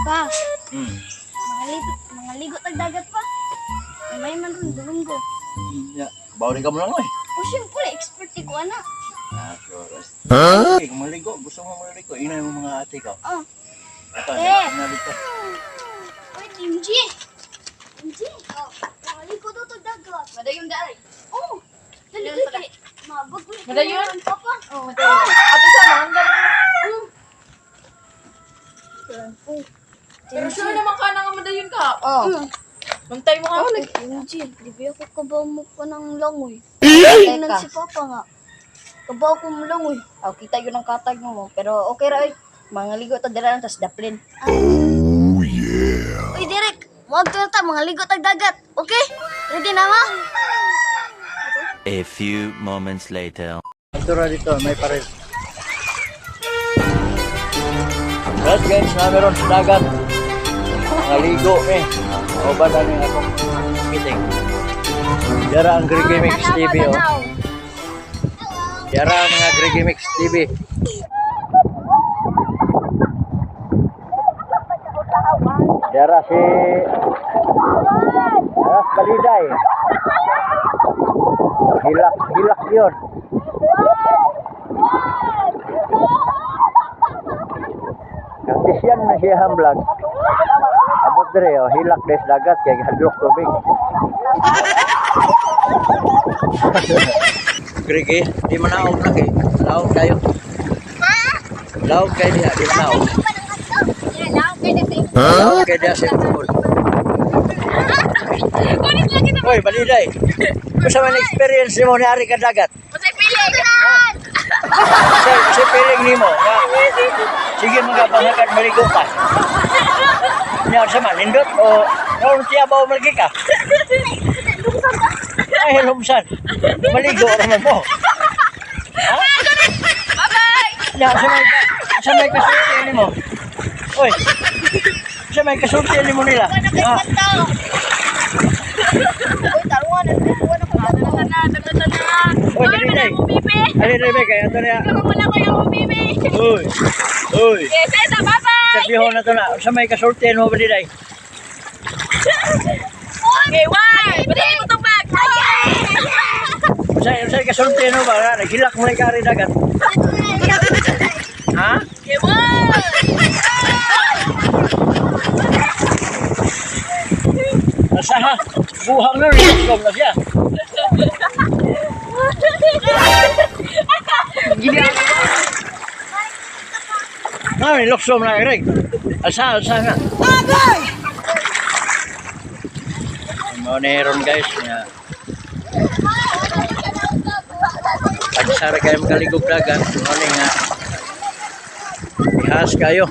Pa, Hmm. mga ligot ang dagat pa. May man ron, dulunggo. Ya, bawalin ka mo lang, oy. O siyempre, expert ko, anak. Ah, sure. Huh? Okay, kung maligo, gusto mo maligo, inay mo mga ate ko. Oh, Ito, nalito. oy, Team G. Team G. Oh, mga ligot daw ang dagat. Madayon dahil. Oh, dali, Yan pala. dali. Mabag ko. Madayon? Papa. Oh, madayon. Ate sa mga Oh, Pero sure naman ka na nga madayon ka. Oh. Mantay mo nga. Oh, Team G, di ba ako kabaw mo pa ng langoy? Tingnan si Papa nga. Kabaw ko mo langoy. Oh, kita yun ang katag mo. Pero okay ra, mga ligo ta dira lang tas daplin. Uy, Derek, wag ka ta, mga ligot ang dagat. Okay? Ready na ma? A few moments later. Ito ra dito, may parel. Right guys, na meron sa dagat. Naligo eh. O ba na yung akong meeting. Yara ang Griggy Mix TV oh. Yara ang mga Griggy Mix TV. Yara si Aras Baliday. Hilak yun. Artisyan na siya hamblag. Abot dire oh, hilak des dagat kay hadlok tubig. Grigi, di manaog na kay. Laog kayo. Laog kayo diha, di manaog. Laog kayo diha sa tungod. Hoy, Baliday. Kusa man experience nimo ni ari ka dagat? Masay pili. Sa piling nimo nga. Sige magapangakan maligo ka. Nya sa manindot o noon siya ba malgi ka? Ay lumsan. Maligo ra mo. Ha? Bye-bye. Nya sa may kasulti nimo. Oy. Sa may kasulti nimo nila. Ha? Uy, taruan na ako. Oy, Baliday. Ali Rebe kay ato niya. Uy. Uy. Yes, bye-bye. Sabiho na to na. Sa may kasulti mo Baliday. Okay, why? Pwede mo itong bag. Sa kasulti mo ba? Naghilak mo na kari dagat. Ha? Okay, why? Asa ha? Buhang na rin. Kom na siya. Ay, loksom na Greg. Asa na. Agay! Meron guys. Pagsara kayo makaligog dagat. Ano nga. Ihas kayo.